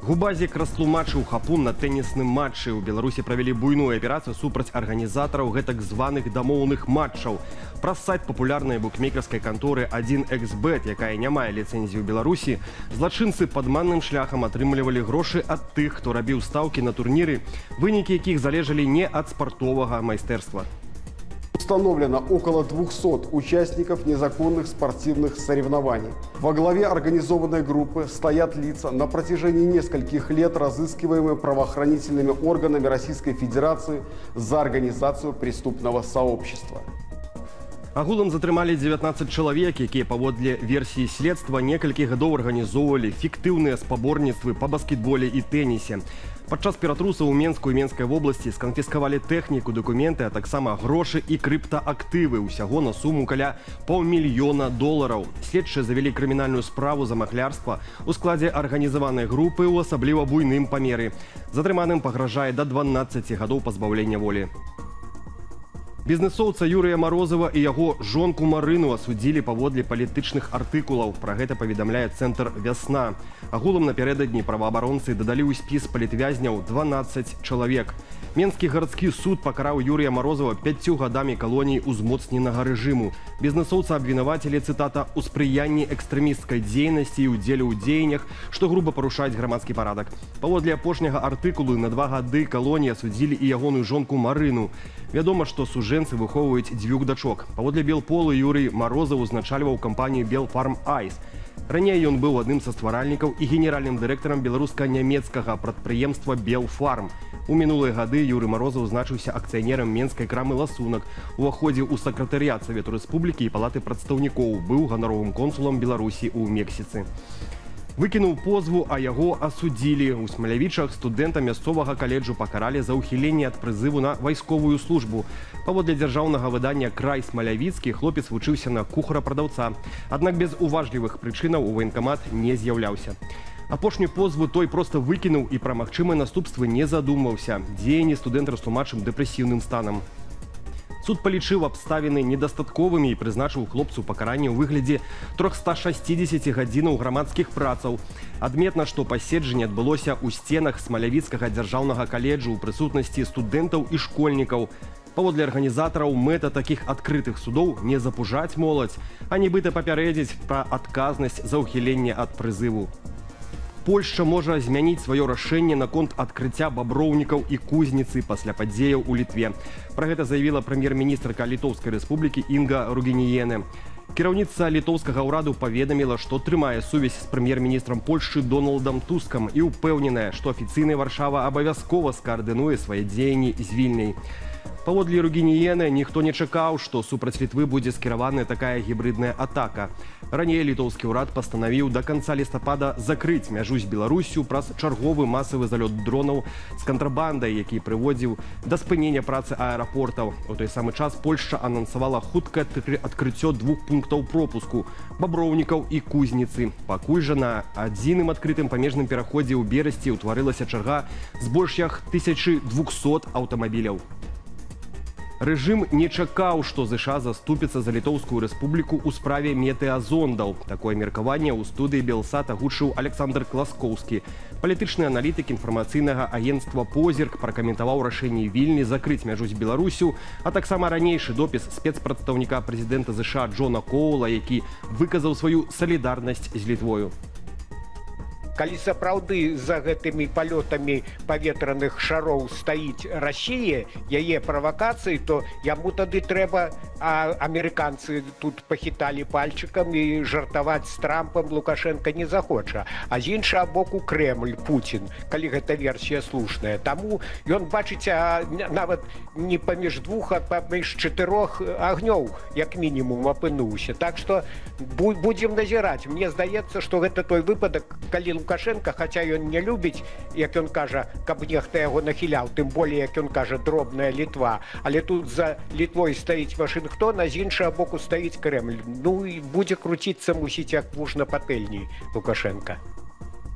Губазік растлумачыў хапун на тэнісным матчы. У Беларусі правялі буйную аперацыю супраць арганізатараў гэтак званых дамоўных матчаў. Праз сайт папулярнай букмекерскай канторы 1xBet, якая не мае ліцэнзію ў Беларусі, злачынцы падманным шляхам атрымлівалі грошы ад тых, хто рабіў стаўкі на турніры, вынікі якіх залежалі не ад спартовага майстэрства. Установлено около 200 участников незаконных спортивных соревнований. Во главе организованной группы стоят лица, на протяжении нескольких лет разыскиваемые правоохранительными органами Российской Федерации за организацию преступного сообщества. Агулам затрымалі 19 чалавек, якія паводле версіі следства некалькі гадоў арганізоўвалі фіктыўныя спаборніцтвы па баскетболе і тэнісе. Падчас ператрусаў у Менску і Менскай вобласці сканфіскавалі тэхніку, дакументы, а таксама грошы і крыптаактывы. Усяго на суму каля $500 000. Следчыя завялі крымінальную справу за махлярства у складзе арганізаванай групы ў асабліва буйным памеры. Затрыманым пагражае да 12 гадоў пазбаўлення волі. Бізнесоўца Юрыя Марозава і яго жонку Марыну асудзілі паводле палітычных артыкулаў. Пра гэта паведамляе цэнтр «Вясна». Агулам напярэдадні праваабаронцы дадалі ў спіс палітвязняў 12 чалавек. Менскі гарадскі суд пакараў Юрія Марозава 5 гадамі калоніі ўзмоцненага рэжыму. Бізнесоўца абвінавацілі, цытата, «у спрыянні экстрэмісцкай дзейнасці і ўдзеле ў дзеяннях, што груба парушаюць грамадскі парадак». Паводле апошняга артыкулу на 2 гады калоніі асудзілі і ягоную жонку Марыну. Вядома, што сужэнцы выхоўваюць 2 дачок. Паводле Белполу Юрый Марозаў узначальваў кампанію «Белфарм Айс». Раней ён быў адным са стваральнікаў і генеральным дырэктарам беларуска-нямецкага прадпрыемства «Белфарм». У мінулыя гады Юрый Марозаў значыўся акцыянерам менскай крамы «Ласунак», уваходзіў у сакратарыят Савету Рэспублікі і палаты прадстаўнікоў, быў ганаровым консулам Беларусі ў Мексіцы. Выкінуў позву, а яго асудзілі. У Смалявічах студэнта мясцовага каледжу пакаралі за ўхіленне ад прызыву на вайсковую службу. Паводле дзяржаўнага выдання «Край Смалявіцкі» хлопец вучыўся на кухара-прадаўца. Аднак без уважлівых прычынаў у ваенкамат не з'яўляўся. Апошнюю позву той проста выкінуў і пра магчымыя наступствы не задумваўся. Дзеянні студэнта растлумачым дэпрэсіўным станам. Суд палічыў абставіны недастатковымі і прызначыў хлопцу пакаранне ў выглядзе 360 гадзінаў грамадскіх працаў. Адметна, што паседжанне адбылося ў сценах Смалявіцкага дзяржаўнага каледжу ў прысутнасці студэнтаў і школьнікаў. Паводле арганізатараў, мэта такіх адкрытых судоў не запужаць моладзь, а нібыта папярэдзіць пра адказнасць за ўхіленне ад прызыву. Польшча можа змяніць сваё рашэнне наконт адкрыцця баброўнікаў і кузніцы пасля падзеяў у Літве. Пра гэта заявіла прэм'ер-міністрка Літоўскай рэспублікі Інга Ругініене. Кіраўніца літоўскага ўраду паведаміла, што трымае сувязь з прэм'ер-міністрам Польшчы Дональдам Тускам і ўпэўненая, што афіцыйная Варшава абавязкова скаардынуе свае дзеянні з Вільняй. Паводле Ругініены, ніхто не чакаў, што супраць Літвы будзе скіраваная такая гібридная атака. Раней літоўскі ўрад пастанавіў да канца лістапада закрыць мяжу з Беларусю праз чарговы масавы залёт дронаў з кантрабандай, які прыводзіў да спынення працы аэрапортаў. У той самы час Польшча анансавала хуткае адкрыццё 2 пунктаў пропуску – баброўнікаў і кузніцы. Пакуль жа на адзіным адкрытым памежным пераходзе ў Берасці ўтварылася чарга з больш як 1200 аўтамабіляў. Рэжым не чакаў, што ЗША заступіцца за Літоўскую рэспубліку ў справе метэазондаў. Такое меркаванне ў студыі Белсат агучыў Александр Класкоўскі. Палітычны аналітык інфармацыйнага агенцтва «Позірк» пракаментаваў рашэнне Вільні закрыць мяжу з Беларусю, а таксама ранейшы допіс спецпрадстаўніка прэзідэнта ЗША Джона Коула, які выказаў сваю салідарнасць з Літвою. Калі сапраўды за гэтымі палётамі паветраных шароў стаіць Расія, яе правакацыі, то яму тады трэба, а амерыканцы тут пахіталі пальчыкам і жартаваць з Трампам Лукашенко не захоча. А з іншага боку Крэмль, Пуцін, калі гэта версія слушная. Таму ён, бачыце, нават не паміж 2, а паміж 4 агнёў, як мінімум, апынуўся. Так што будзем назіраць. Мне здаецца, што гэта той выпадак, калі Лукашенко, хаця ён не любіць, як ён кажа, каб нехта яго нахіляў, тым болей, як ён кажа, дробная Літва. Але тут за Літвой стаіць Вашынгтон, а з іншага боку стаіць Крэмль. Ну і будзе круціцца, мусіць, як вуж на патэльні Лукашенко.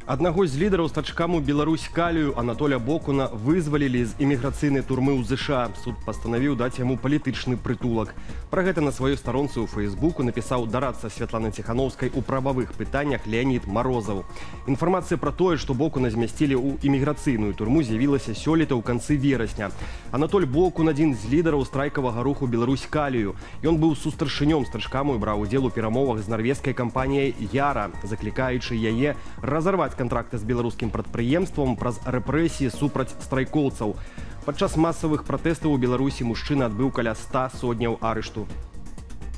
Аднаго з лідараў стачкаму Беларусь Калію Анатоля Бокуна вызвалілі з іміграцыйнай турмы ў ЗША. Суд пастанавіў даць яму палітычны прытулак. Пра гэта на сваёй старонцы ў Фэйсбуку напісаў дарадца Святланы Ціханаўскай у прававых пытаннях Леонід Марозаў. Інфармацыя пра тое, што Бокуна змясцілі ў іміграцыйную турму, з'явілася сёлета ў канцы верасня. Анатоль Бокун адзін з лідараў страйкавага руху Беларусь Калію. Ён быў сустаршынём стачкаму і браў удзел у перамовах з нарвежскай кампаніяй Яра, заклікаючы яе разарваць контракты з беларускім прадпрыемствам праз рэпрэсіі супраць страйкоўцаў. Падчас масавых пратэстаў у Беларусі мужчына адбыў каля 100 сотняў арышту.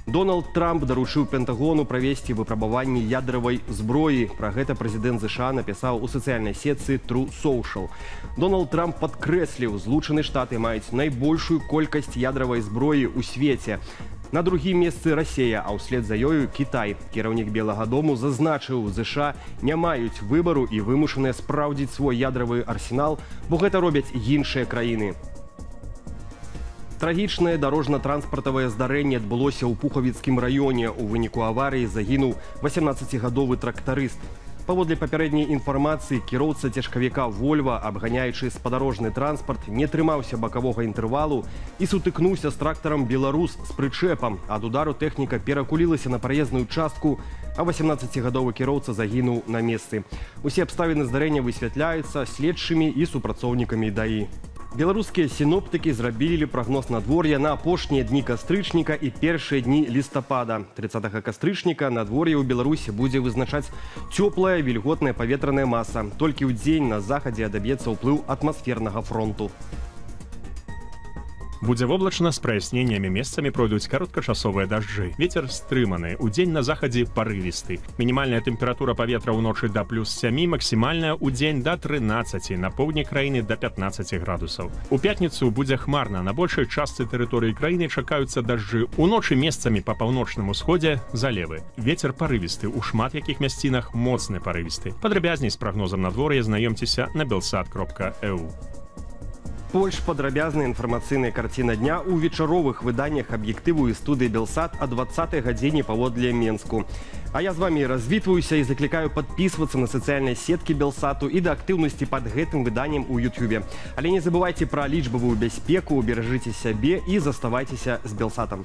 Дональд Трамп даручыў Пентагону правесці выпрабаванні ядравай зброі. Пра гэта прэзідэнт ЗША напісаў у сацыяльнай сетцы True Social. Дональд Трамп падкрэсліў, Злучаныя Штаты маюць найбольшую колькасць ядравай зброі ў свеце. На другім месцы Расія, а ўслед за ёю Кітай. Кіраўнік Белага дому зазначыў, ЗША не маюць выбару і вымушаныя спраўдзіць свой ядравы арсенал, бо гэта робяць іншыя краіны. Трагічнае дарожна-транспартавае здарэнне адбылося ў Пухавіцкім раёне. У выніку аварыі загінуў 18-гадовы трактарыст. Паводле папярэдняй інфармацыі, кіроўца цяжкавіка «Вольва», абганяючы спадарожны транспарт, не трымаўся бакавога інтэрвалу і сутыкнуўся з трактарам «Беларус» з прычэпам. Ад удару тэхніка перакулілася на праезную частку, а 18-гадовы кіроўца загінуў на месцы. Усе абставіны здарэння высвятляюцца следчымі і супрацоўнікамі ДАІ. Беларускія сіноптыкі зрабілі прагноз надвор'я на апошнія дні кастрычніка і першыя дні лістапада. 30 кастрычніка надвор'е ў Беларусі будзе вызначаць цёплая вільготная паветраная маса. Толькі ў дзень на захадзе адаб'ецца ўплыў атмасфернага фронту. Будзе воблачна, з праясненнямі, месцамі пройдуць кароткачасовыя дажджы. Вецер стрыманы, удзень на захадзе парывісты. Мінімальная тэмпература паветра ўночы да +7, максімальная ўдзень да 13, на поўдні краіны да 15 градусаў. У пятніцу будзе хмарна, на большай частцы тэрыторыі краіны чакаюцца дажджы. Уночы месцамі па паўночным усходзе залевы. Вецер парывісты, у шмат якіх мясцінах моцны парывісты. Падрабязней з прагнозам надвор'я знаёмцеся на belsat.eu. Больш падрабязная інфармацыйная карціна дня ў вечаровых выданнях аб'ектыву і студыі Белсат а 20-й гадзіне паводле Менску. А я з вамі развітваюся і заклікаю падпісвацца на сацыяльныя сеткі Белсату і да актыўнасці пад гэтым выданнем у Ютубе. Але не забывайце пра лічбавую бяспеку, беражыце сябе і заставайцеся з Белсатам.